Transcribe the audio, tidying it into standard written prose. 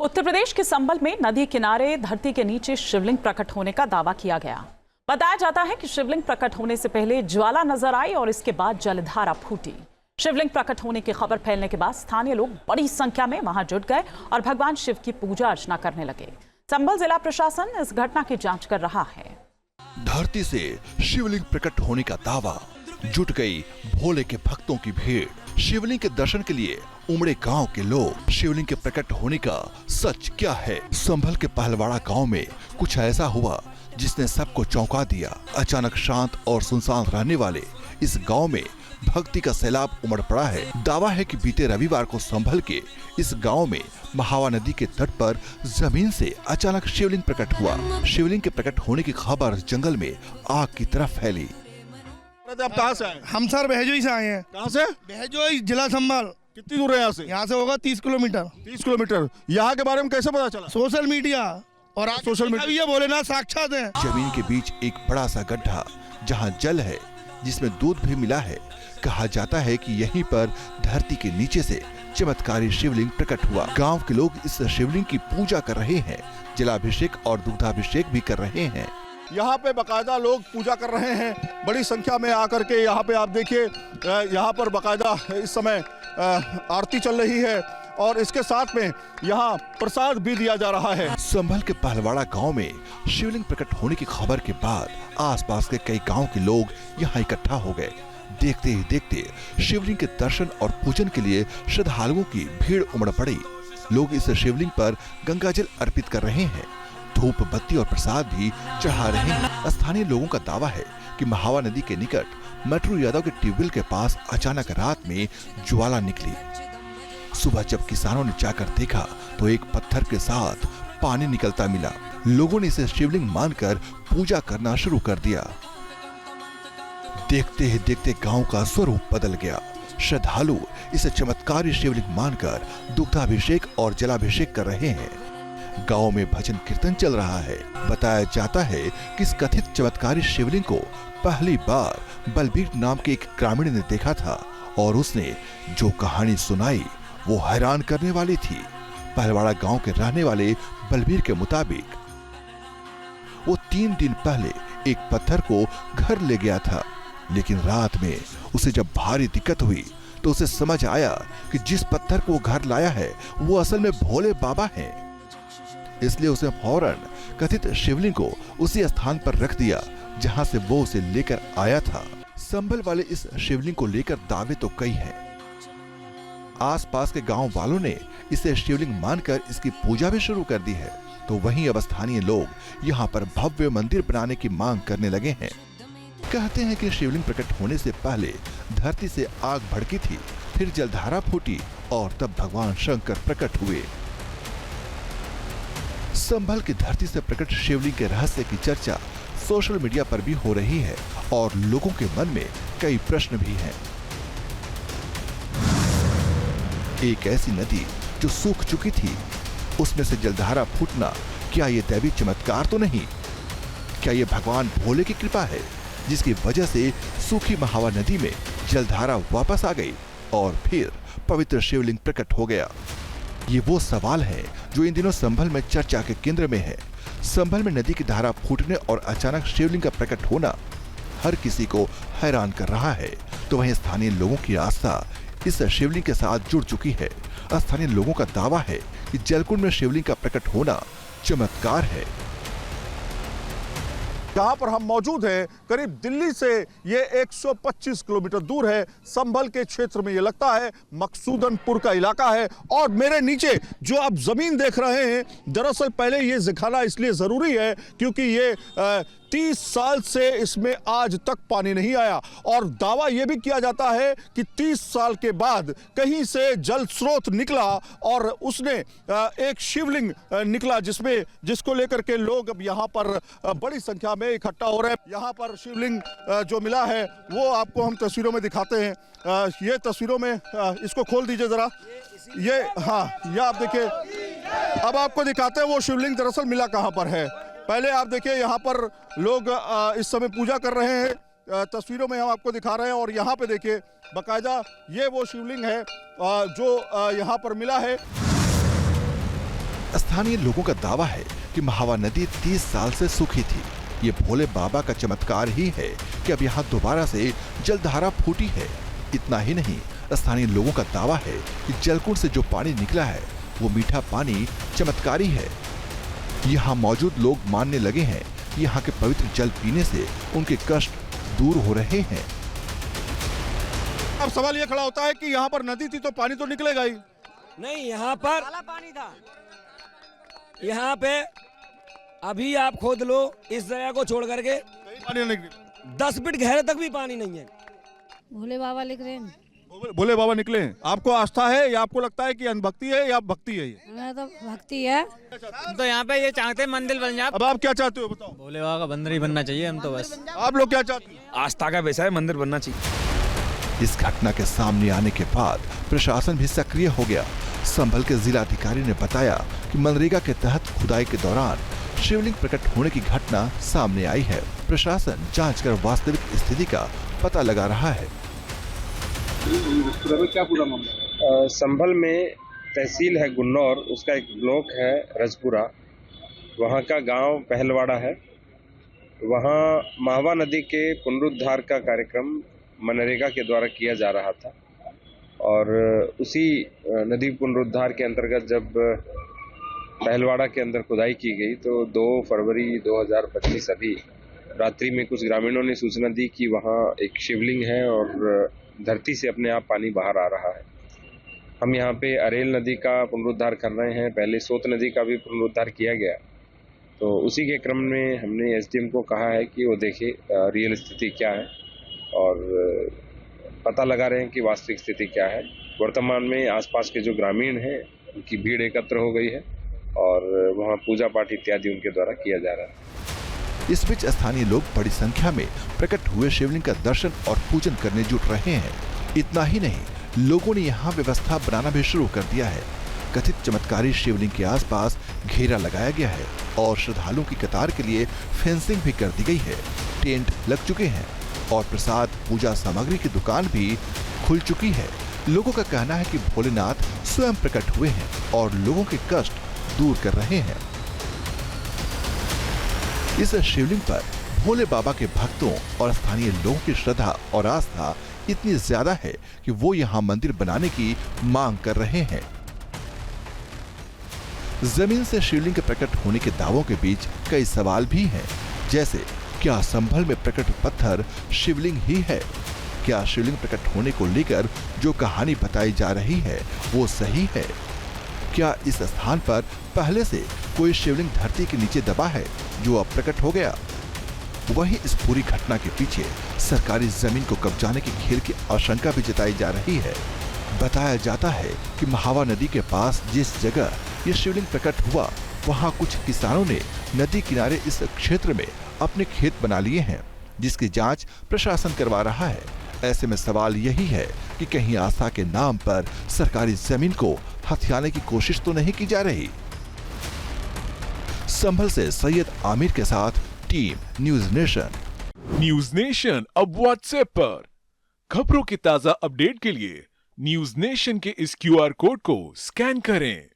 उत्तर प्रदेश के संबल में नदी किनारे धरती के नीचे शिवलिंग प्रकट होने का दावा किया गया। बताया जाता है कि शिवलिंग प्रकट होने से पहले ज्वाला नजर आई और इसके बाद जलधारा फूटी। शिवलिंग प्रकट होने की खबर फैलने के बाद स्थानीय लोग बड़ी संख्या में वहां जुट गए और भगवान शिव की पूजा अर्चना करने लगे। संबल जिला प्रशासन इस घटना की जांच कर रहा है। धरती से शिवलिंग प्रकट होने का दावा, जुट गई भोले के भक्तों की भीड़। शिवलिंग के दर्शन के लिए उमड़े गांव के लोग। शिवलिंग के प्रकट होने का सच क्या है? संभल के पहलवाड़ा गांव में कुछ ऐसा हुआ जिसने सबको चौंका दिया। अचानक शांत और सुनसान रहने वाले इस गांव में भक्ति का सैलाब उमड़ पड़ा है। दावा है कि बीते रविवार को संभल के इस गांव में महावा नदी के तट पर जमीन से अचानक शिवलिंग प्रकट हुआ। शिवलिंग के प्रकट होने की खबर जंगल में आग की तरफ फैली। आप कहाँ से आए? हम सर बहजोई से आए हैं। कहाँ से? बहजोई जिला संभल। कितनी दूर है यहाँ से? यहाँ से होगा 30 किलोमीटर। 30 किलोमीटर। यहाँ के बारे में कैसे पता चला? सोशल मीडिया और सोशल मीडिया भी ये भोलेनाथ साक्षात है। जमीन के बीच एक बड़ा सा गड्ढा जहाँ जल है, जिसमें दूध भी मिला है। कहा जाता है कि यहीं पर धरती के नीचे से चमत्कारी शिवलिंग प्रकट हुआ। गांव के लोग इस शिवलिंग की पूजा कर रहे हैं, जलाभिषेक और दुग्धाभिषेक भी कर रहे हैं। यहाँ पे बकायदा लोग पूजा कर रहे हैं बड़ी संख्या में आकर के। यहाँ पे आप देखिए, यहाँ पर बकायदा इस समय आरती चल रही है और इसके साथ में यहाँ प्रसाद भी दिया जा रहा है। संभल के पहलवाड़ा गांव में शिवलिंग प्रकट होने की खबर के बाद आसपास के कई गांव के लोग यहाँ इकट्ठा हो गए। देखते ही देखते शिवलिंग के दर्शन और पूजन के लिए श्रद्धालुओं की भीड़ उमड़ पड़ी। लोग इस शिवलिंग पर गंगा जल अर्पित कर रहे हैं, धूप बत्ती और प्रसाद भी चढ़ा रहे हैं। स्थानीय लोगों का दावा है कि महावा नदी के निकट मटरू यादव के ट्यूबवेल के पास अचानक रात में ज्वाला निकली। सुबह जब किसानों ने जाकर देखा तो एक पत्थर के साथ पानी निकलता मिला। लोगों ने इसे शिवलिंग मानकर पूजा करना शुरू कर दिया। देखते ही देखते गांव का स्वरूप बदल गया। श्रद्धालु इसे चमत्कारी शिवलिंग मानकर दुग्धाभिषेक और जलाभिषेक कर रहे हैं। गांव में भजन कीर्तन चल रहा है। बताया जाता है कि इस कथित चमत्कारी शिवलिंग को पहली बार बलबीर नाम के एक ग्रामीण ने देखा था और उसने जो कहानी सुनाई वो हैरान करने वाली थी। पहलवाड़ा गांव के रहने वाले बलबीर के मुताबिक वो 3 दिन पहले एक पत्थर को घर ले गया था, लेकिन रात में उसे जब भारी दिक्कत हुई तो उसे समझ आया कि जिस पत्थर को वो घर लाया है वो असल में भोले बाबा हैं। इसलिए उसने फौरन कथित शिवलिंग को उसी स्थान पर रख दिया जहां से वो उसे लेकर आया था। संभल वाले इस शिवलिंग को लेकर दावे तो कई हैं। आसपास के गांव वालों ने इसे शिवलिंग मानकर इसकी पूजा भी शुरू कर दी है। तो वहीं अब स्थानीय लोग यहाँ पर भव्य मंदिर बनाने की मांग करने लगे हैं। कहते हैं कि शिवलिंग प्रकट होने से पहले धरती से आग भड़की थी, फिर जलधारा फूटी और तब भगवान शंकर प्रकट हुए। संभल की धरती से प्रकट शिवलिंग के रहस्य की चर्चा सोशल मीडिया पर भी हो रही है और लोगों के मन में कई प्रश्न भी हैं। एक ऐसी नदी जो सूख चुकी थी, उसमें से जलधारा फूटना, क्या ये दैवी चमत्कार तो नहीं? क्या ये भगवान भोले की कृपा है जिसकी वजह से सूखी महावा नदी में जलधारा वापस आ गई और फिर पवित्र शिवलिंग प्रकट हो गया? ये वो सवाल है जो इन दिनों संभल में चर्चा के केंद्र में है। संभल में नदी की धारा फूटने और अचानक शिवलिंग का प्रकट होना हर किसी को हैरान कर रहा है। तो वहीं स्थानीय लोगों की आस्था इस शिवलिंग के साथ जुड़ चुकी है। स्थानीय लोगों का दावा है कि जलकुंड में शिवलिंग का प्रकट होना चमत्कार है। जहाँ पर हम मौजूद हैं करीब दिल्ली से ये 125 किलोमीटर दूर है। संभल के क्षेत्र में ये लगता है मकसूदनपुर का इलाका है। और मेरे नीचे जो आप जमीन देख रहे हैं, दरअसल पहले ये दिखाना इसलिए जरूरी है क्योंकि ये 30 साल से इसमें आज तक पानी नहीं आया और दावा यह भी किया जाता है कि 30 साल के बाद कहीं से जल स्रोत निकला और उसने एक शिवलिंग निकला जिसको लेकर के लोग अब यहाँ पर बड़ी संख्या में इकट्ठा हो रहे हैं। यहाँ पर शिवलिंग जो मिला है वो आपको हम तस्वीरों में दिखाते हैं। ये तस्वीरों में इसको खोल दीजिए जरा। ये हाँ, ये आप देखिए, अब आपको दिखाते हैं वो शिवलिंग दरअसल मिला कहाँ पर है। पहले आप देखिए यहाँ पर लोग इस समय पूजा कर रहे हैं। तस्वीरों में हम आपको दिखा रहे हैं और यहाँ पे देखिए बाकायदा ये वो शिवलिंग है जो यहाँ पर मिला है। स्थानीय लोगों का दावा है कि महावा नदी 30 साल से सूखी थी। ये भोले बाबा का चमत्कार ही है कि अब यहाँ दोबारा से जलधारा फूटी है। इतना ही नहीं, स्थानीय लोगों का दावा है कि जलकुंड से जो पानी निकला है वो मीठा पानी चमत्कारी है। यहाँ मौजूद लोग मानने लगे हैं कि यहाँ के पवित्र जल पीने से उनके कष्ट दूर हो रहे हैं। अब सवाल ये खड़ा होता है कि यहाँ पर नदी थी तो पानी तो निकलेगा ही। नहीं, यहाँ पर काला पानी था। यहाँ पे अभी आप खोद लो इस जगह को छोड़ करके, पानी नहीं, 10 फीट गहरे तक भी पानी नहीं है। भोले बाबा लिख रहे हैं। भोले बाबा निकले हैं। आपको आस्था है या आपको लगता है कि अंधभक्ति है या भक्ति है? ये हमें तो भक्ति है। हम तो यहाँ पे ये चाहते हैं मंदिर बन जाए। अब आप क्या चाहते हो बताओ? भोले बाबा का बंदर ही बनना चाहिए हम तो बस। आप लोग क्या चाहते हो? आस्था का विषय मंदिर बनना चाहिए। इस घटना के सामने आने के बाद प्रशासन भी सक्रिय हो गया। संभल के जिलाधिकारी ने बताया कि मनरेगा के तहत खुदाई के दौरान शिवलिंग प्रकट होने की घटना सामने आई है। प्रशासन जांच कर वास्तविक स्थिति का पता लगा रहा है। संभल में तहसील है गुन्नौर, उसका एक ब्लॉक है रजपुरा, वहाँ का गांव पहलवाड़ा है। वहाँ महावा नदी के पुनरुद्धार का कार्यक्रम मनरेगा के द्वारा किया जा रहा था और उसी नदी पुनरुद्धार के अंतर्गत जब पहलवाड़ा के अंदर खुदाई की गई तो 2 फरवरी 2025 अभी रात्रि में कुछ ग्रामीणों ने सूचना दी कि वहाँ एक शिवलिंग है और धरती से अपने आप पानी बाहर आ रहा है। हम यहाँ पे अरेल नदी का पुनरुद्धार कर रहे हैं, पहले सोत नदी का भी पुनरुद्धार किया गया, तो उसी के क्रम में हमने एसडीएम को कहा है कि वो देखे रियल स्थिति क्या है और पता लगा रहे हैं कि वास्तविक स्थिति क्या है। वर्तमान में आसपास के जो ग्रामीण हैं उनकी भीड़ एकत्र हो गई है और वहाँ पूजा पाठ इत्यादि उनके द्वारा किया जा रहा है। इस बीच स्थानीय लोग बड़ी संख्या में प्रकट हुए शिवलिंग का दर्शन और पूजन करने जुट रहे हैं। इतना ही नहीं, लोगों ने यहाँ व्यवस्था बनाना भी शुरू कर दिया है। कथित चमत्कारी शिवलिंग के आसपास घेरा लगाया गया है और श्रद्धालुओं की कतार के लिए फेंसिंग भी कर दी गई है। टेंट लग चुके हैं और प्रसाद पूजा सामग्री की दुकान भी खुल चुकी है। लोगों का कहना है कि भोलेनाथ स्वयं प्रकट हुए हैं और लोगों के कष्ट दूर कर रहे हैं। इस शिवलिंग पर भोले बाबा के भक्तों और स्थानीय लोगों की श्रद्धा और आस्था इतनी ज्यादा है कि वो यहाँ मंदिर बनाने की मांग कर रहे हैं। जमीन से शिवलिंग के प्रकट होने के दावों के बीच कई सवाल भी हैं, जैसे क्या संभल में प्रकट पत्थर शिवलिंग ही है? क्या शिवलिंग प्रकट होने को लेकर जो कहानी बताई जा रही है वो सही है? क्या इस स्थान पर पहले से कोई शिवलिंग धरती के नीचे दबा है जो अब प्रकट हो गया? वहीं इस पूरी घटना के पीछे सरकारी जमीन को कब्जाने के खेल की आशंका भी जताई जा रही है। बताया जाता है कि महावा नदी के पास जिस जगह ये शिवलिंग प्रकट हुआ वहां कुछ किसानों ने नदी किनारे इस क्षेत्र में अपने खेत बना लिए हैं, जिसकी जांच प्रशासन करवा रहा है। ऐसे में सवाल यही है कि कहीं आस्था के नाम पर सरकारी जमीन को हथियाने की कोशिश तो नहीं की जा रही। संभल से सैयद आमिर के साथ team news nation. News nation अब व्हाट्सएप पर खबरों की ताजा अपडेट के लिए न्यूज नेशन के इस QR कोड को स्कैन करें।